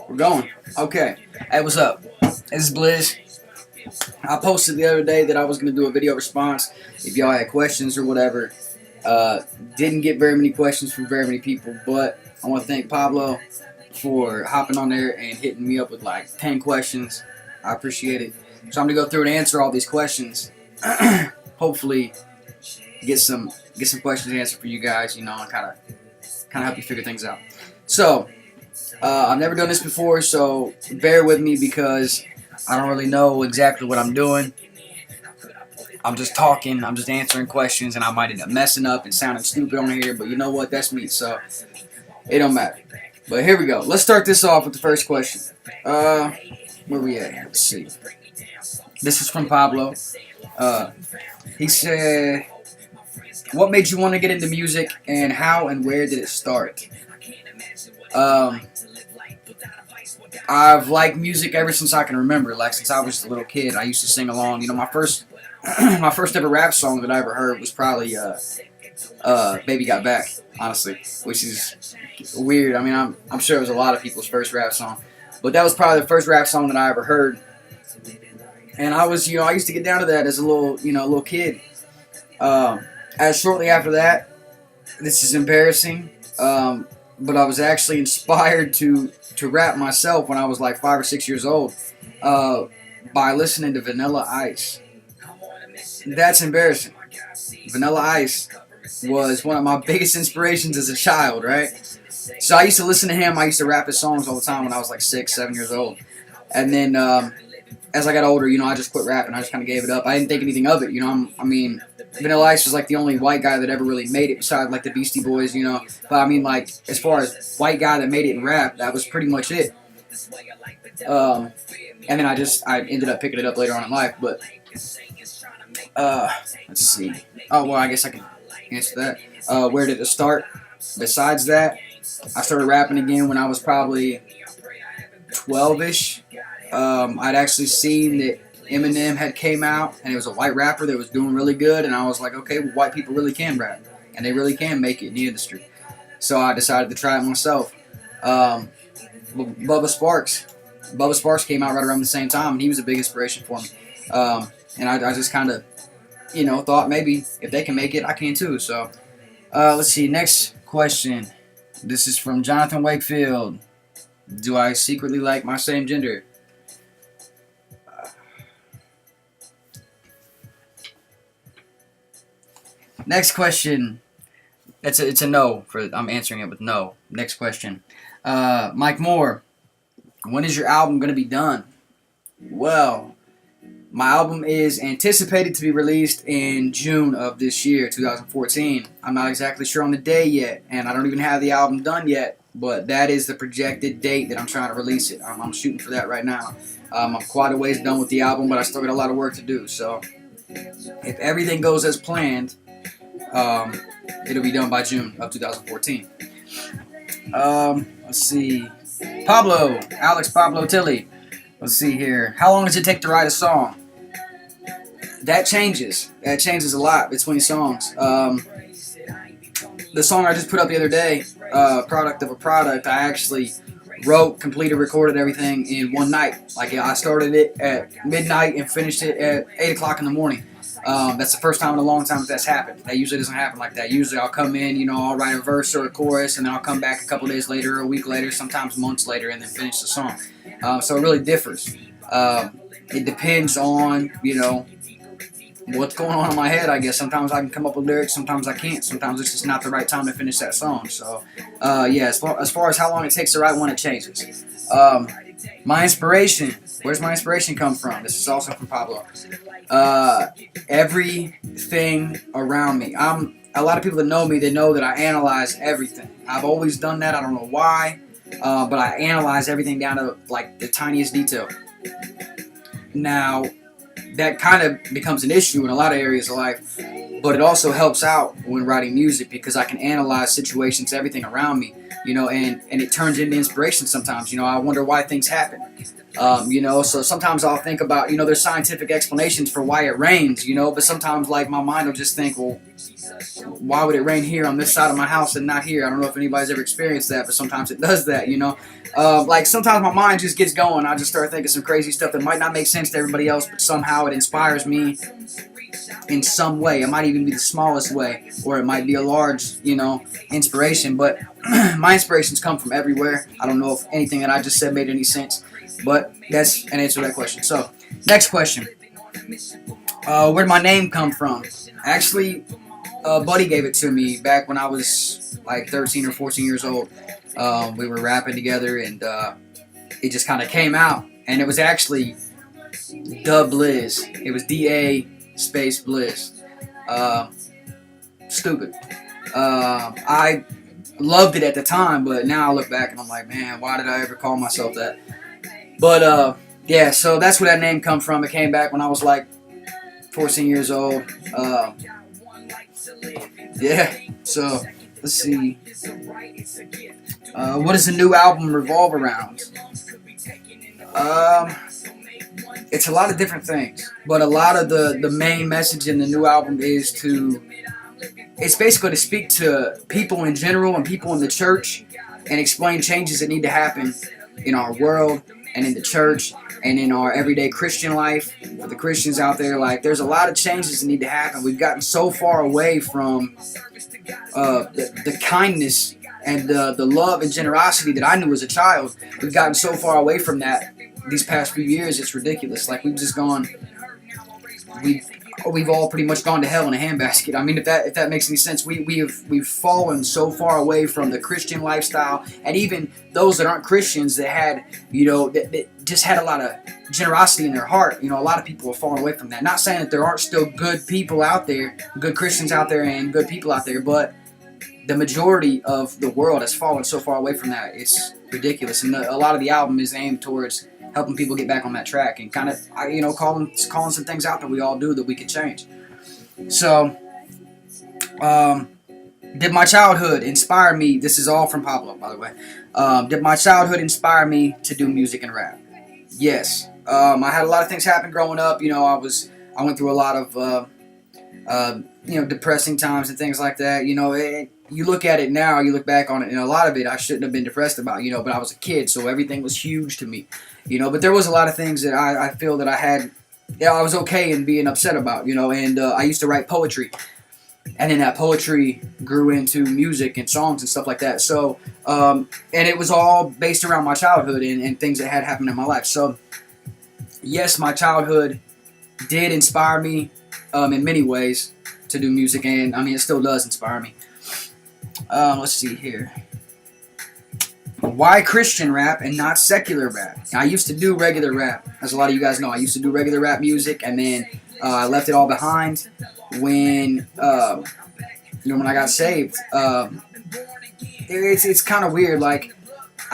We're going. Okay. Hey, what's up? This is Blizz. I posted the other day that I was going to do a video response if y'all had questions or whatever. Didn't get very many questions from very many people, but I want to thank Pablo for hopping on there and hitting me up with like 10 questions. I appreciate it. So I'm going to go through and answer all these questions. Hopefully get some questions answered for you guys, you know, and kind of help you figure things out. So, I've never done this before, so bear with me because I don't really know exactly what I'm doing. I'm just talking, I'm just answering questions, and I might end up messing up and sounding stupid on here, but you know what, that's me, so it don't matter. But here we go. Let's start this off with the first question. Where we at? Let's see. This is from Pablo. He said, what made you want to get into music, and how and where did it start? I've liked music ever since I can remember. Like since I was a little kid, I used to sing along. You know, my first ever rap song that I ever heard was probably "Baby Got Back," honestly, which is weird. I mean, I'm sure it was a lot of people's first rap song, but that was probably the first rap song that I ever heard. And I was, I used to get down to that as a little kid. As shortly after that, this is embarrassing, but I was actually inspired to rap myself when I was like 5 or 6 years old by listening to Vanilla Ice. That's embarrassing. Vanilla Ice was one of my biggest inspirations as a child, right? So I used to listen to him. I used to rap his songs all the time when I was like 6, 7 years old. And then as I got older, I just quit rapping. I just kind of gave it up. I didn't think anything of it, I mean, Vanilla Ice was like the only white guy that ever really made it besides like the Beastie Boys, But I mean, like, as far as white guy that made it in rap, that was pretty much it. And then I ended up picking it up later on in life, but let's see. Oh, well, I guess I can answer that. Where did it start? Besides that, I started rapping again when I was probably 12-ish. I'd actually seen that Eminem had came out, and it was a white rapper that was doing really good, and I was like, okay, well, white people really can rap, and they really can make it in the industry. So I decided to try it myself. Bubba Sparks came out right around the same time, and he was a big inspiration for me. And I just kind of, thought maybe if they can make it, I can too. So let's see, next question. This is from Jonathan Wakefield. Do I secretly like my same gender? Next question. It's a no. I'm answering it with no. Next question. Mike Moore. When is your album going to be done? Well, my album is anticipated to be released in June of this year, 2014. I'm not exactly sure on the day yet, and I don't even have the album done yet, but that is the projected date that I'm trying to release it. I'm shooting for that right now. I'm quite a ways done with the album, but I still got a lot of work to do. So if everything goes as planned, it'll be done by June of 2014. Let's see. Alex Pablo Tilly. Let's see here. How long does it take to write a song? That changes. That changes a lot between songs. The song I just put up the other day, Product of a Product, I actually wrote, completed, recorded everything in one night. Like, I started it at midnight and finished it at 8 o'clock in the morning. That's the first time in a long time that's happened. That usually doesn't happen like that. Usually I'll come in, I'll write a verse or a chorus, and then I'll come back a couple days later, or a week later, sometimes months later, and then finish the song. So it really differs. It depends on, what's going on in my head, I guess. Sometimes I can come up with lyrics, sometimes I can't. Sometimes it's just not the right time to finish that song. So, yeah, as far as how long it takes to write one, it changes. My inspiration. Where's my inspiration come from? This is also from Pablo. Everything around me. A lot of people that know me, they know that I analyze everything. I've always done that. I don't know why, but I analyze everything down to like the tiniest detail. Now, that kind of becomes an issue in a lot of areas of life, but it also helps out when writing music because I can analyze situations, everything around me. you know, and it turns into inspiration sometimes. You know, I wonder why things happen. You know, so sometimes I'll think about, you know, there's scientific explanations for why it rains, you know, but sometimes like my mind will just think, well, why would it rain here on this side of my house and not here? I don't know if anybody's ever experienced that, but sometimes it does that, you know. Like sometimes my mind just gets going. I just start thinking some crazy stuff that might not make sense to everybody else, but somehow it inspires me in some way. It might even be the smallest way, or it might be a large, you know, inspiration. But my inspirations come from everywhere. I don't know if anything that I just said made any sense, but that's an answer to that question. So, next question. Where did my name come from? Actually, a buddy gave it to me back when I was like 13 or 14 years old. We were rapping together, and it just kind of came out. And it was actually the Blizz. It was DA space Blizz. Stupid. I loved it at the time, but now I look back and I'm like, man, why did I ever call myself that? But yeah, so that's where that name come from. It came back when I was like 14 years old. Yeah, so let's see. What does the new album revolve around? It's a lot of different things, but a lot of the main message in the new album is it's basically to speak to people in general and people in the church and explain changes that need to happen in our world and in the church and in our everyday Christian life. For the Christians out there, like, there's a lot of changes that need to happen. We've gotten so far away from the kindness and the love and generosity that I knew as a child. We've gotten so far away from that these past few years. It's ridiculous. Like, we've just gone, we've all pretty much gone to hell in a handbasket. I mean, if that makes any sense, we've fallen so far away from the Christian lifestyle, and even those that aren't Christians that had, you know, that just had a lot of generosity in their heart. You know, a lot of people have fallen away from that. Not saying that there aren't still good people out there, good Christians out there, and good people out there, but the majority of the world has fallen so far away from that. It's ridiculous, and a lot of the album is aimed towards helping people get back on that track and kind of, you know, calling some things out that we all do that we could change. So, did my childhood inspire me? This is all from Pablo, by the way. Did my childhood inspire me to do music and rap? Yes. I had a lot of things happen growing up. You know, I went through a lot of, you know, depressing times and things like that. You know, you look at it now, you look back on it, and a lot of it I shouldn't have been depressed about, you know, but I was a kid, so everything was huge to me, you know, but there was a lot of things that I feel that I was okay in being upset about, you know, and I used to write poetry, and then that poetry grew into music and songs and stuff like that, so, and it was all based around my childhood and things that had happened in my life. So, yes, my childhood did inspire me in many ways to do music, and I mean, it still does inspire me. Let's see here. Why Christian rap and not secular rap? Now, I used to do regular rap, as a lot of you guys know. I used to do regular rap music, and then I left it all behind when, you know, when I got saved. It's kind of weird. Like,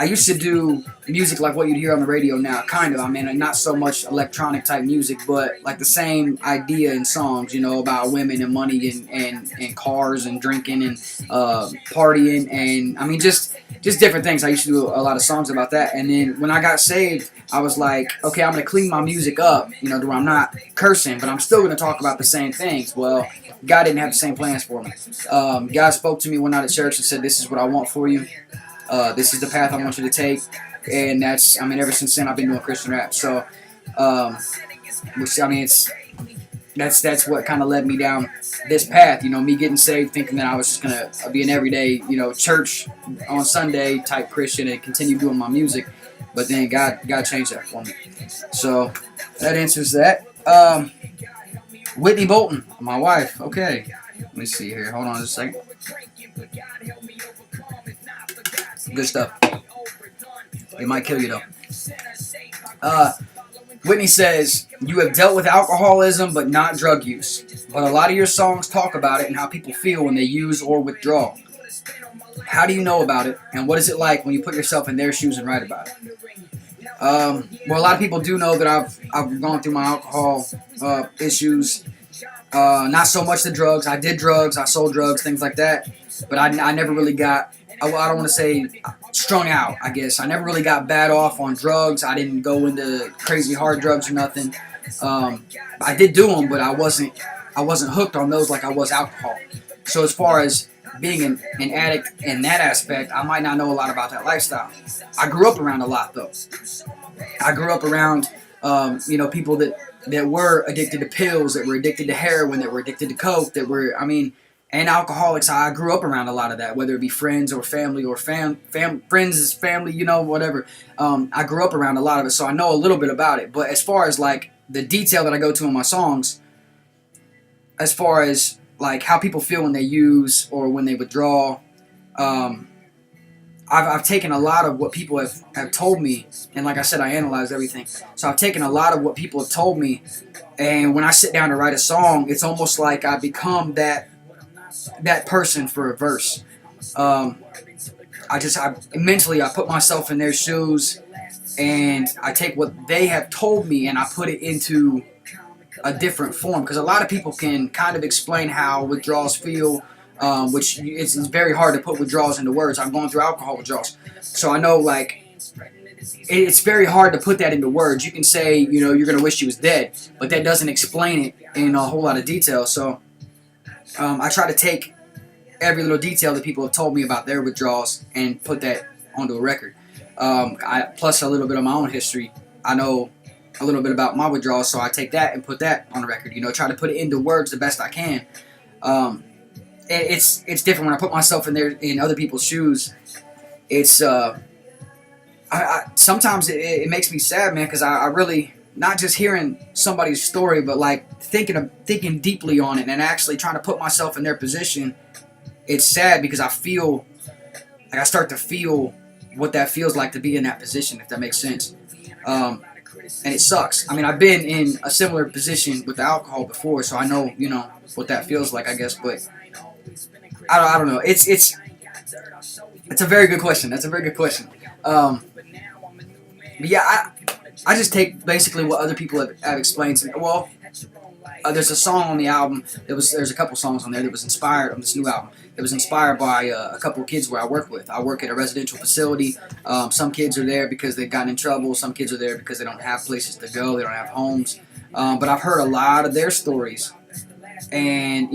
I used to do music like what you'd hear on the radio now, kind of. I mean, not so much electronic type music, but like the same idea in songs, you know, about women and money and cars and drinking and partying and, I mean, just different things. I used to do a lot of songs about that. And then when I got saved, I was like, okay, I'm going to clean my music up, you know, to where I'm not cursing, but I'm still going to talk about the same things. Well, God didn't have the same plans for me. God spoke to me one night at church and said, this is what I want for you. This is the path I want you to take, and that's, I mean, ever since then I've been doing Christian rap. So, which, I mean, that's what kind of led me down this path. You know, me getting saved, thinking that I was just gonna be an everyday, you know, church on Sunday type Christian and continue doing my music. But then God changed that for me. So that answers that. Whitney Bolton, my wife. Okay, let me see here. Hold on just a second. Good stuff. It might kill you though. Whitney says, you have dealt with alcoholism but not drug use. But a lot of your songs talk about it and how people feel when they use or withdraw. How do you know about it? And what is it like when you put yourself in their shoes and write about it? Well, a lot of people do know that I've gone through my alcohol issues. Not so much the drugs. I did drugs. I sold drugs, things like that. But I never really got I don't want to say strung out, I guess. I never really got bad off on drugs. I didn't go into crazy hard drugs or nothing. I did do them, but I wasn't hooked on those like I was alcohol. So as far as being an addict in that aspect, I might not know a lot about that lifestyle. I grew up around a lot, though. I grew up around, people that were addicted to pills, that were addicted to heroin, that were addicted to coke, and alcoholics. I grew up around a lot of that, whether it be friends or family or friends' family, whatever. I grew up around a lot of it, so I know a little bit about it. But as far as like the detail that I go to in my songs, as far as like how people feel when they use or when they withdraw, I've taken a lot of what people have told me, and like I said, I analyze everything. So I've taken a lot of what people have told me, and when I sit down to write a song, it's almost like I become that person for a verse. I mentally put myself in their shoes, and I take what they have told me and I put it into a different form, because a lot of people can kind of explain how withdrawals feel, which it's very hard to put withdrawals into words. I'm going through alcohol withdrawals, so I know like it's very hard to put that into words. You can say, you're gonna wish you was dead, but that doesn't explain it in a whole lot of detail. So I try to take every little detail that people have told me about their withdrawals and put that onto a record. Plus a little bit of my own history. I know a little bit about my withdrawals, so I take that and put that on a record. Try to put it into words the best I can. It's different when I put myself in other people's shoes. It's sometimes it makes me sad, man, because I really, not just hearing somebody's story, but like thinking deeply on it and actually trying to put myself in their position. It's sad because I start to feel what that feels like to be in that position, if that makes sense. And it sucks. I've been in a similar position with the alcohol before, so I know, what that feels like, I guess. But I don't know. It's a very good question. That's a very good question. But yeah, I just take basically what other people have explained to me. Well, there's a song on the album. There's a couple songs on there that was inspired on this new album. It was inspired by a couple of kids where I work with. I work at a residential facility. Some kids are there because they've gotten in trouble. Some kids are there because they don't have places to go. They don't have homes. But I've heard a lot of their stories, and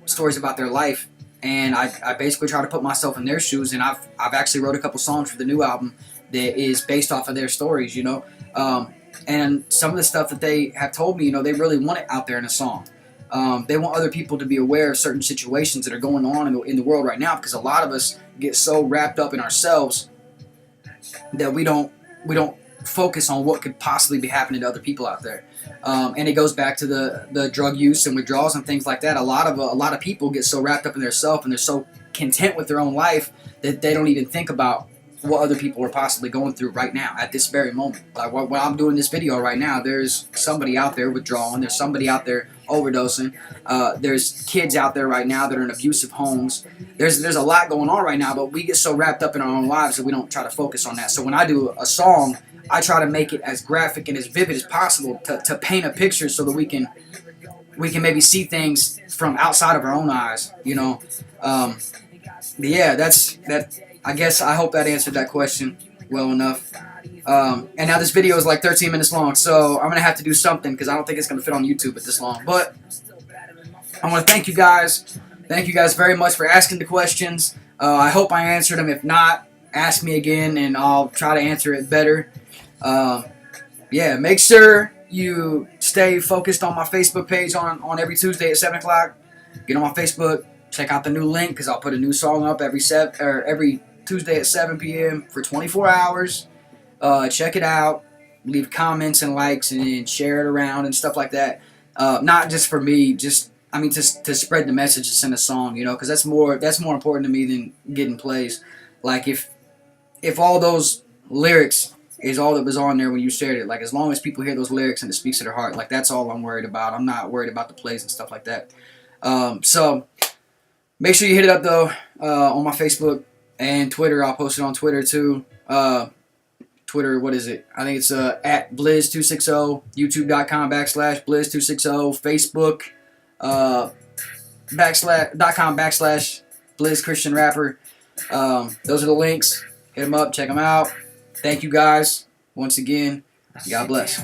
stories about their life. And I basically try to put myself in their shoes. And I've actually wrote a couple songs for the new album that is based off of their stories. And some of the stuff that they have told me, they really want it out there in a song. They want other people to be aware of certain situations that are going on in the world right now, because a lot of us get so wrapped up in ourselves that we don't focus on what could possibly be happening to other people out there. And it goes back to the drug use and withdrawals and things like that. A lot of people get so wrapped up in themselves, and they're so content with their own life that they don't even think about what other people are possibly going through right now at this very moment. Like while I'm doing this video right now, there's somebody out there withdrawing. There's somebody out there overdosing. There's kids out there right now that are in abusive homes. There's a lot going on right now, but we get so wrapped up in our own lives that we don't try to focus on that. So when I do a song, I try to make it as graphic and as vivid as possible to paint a picture so that we can maybe see things from outside of our own eyes. But yeah, that. I guess I hope that answered that question well enough. And now this video is like 13 minutes long, so I'm going to have to do something because I don't think it's going to fit on YouTube at this long. But I want to thank you guys. Thank you guys very much for asking the questions. I hope I answered them. If not, ask me again and I'll try to answer it better. Yeah, make sure you stay focused on my Facebook page on every Tuesday at 7 o'clock. Get on my Facebook. Check out the new link because I'll put a new song up every Tuesday at 7 p.m. for 24 hours. Check it out. Leave comments and likes and share it around and stuff like that. Not just for me, just to spread the message to send a song, because that's more important to me than getting plays. Like if all those lyrics is all that was on there when you shared it, like as long as people hear those lyrics and it speaks to their heart, like that's all I'm worried about. I'm not worried about the plays and stuff like that. So make sure you hit it up though on my Facebook and Twitter. I'll post it on Twitter too. Twitter, what is it? I think it's at Blizz260, youtube.com/Blizz260, Facebook .com/Blizz Christian Rapper. Those are the links. Hit them up. Check them out. Thank you guys once again. God bless.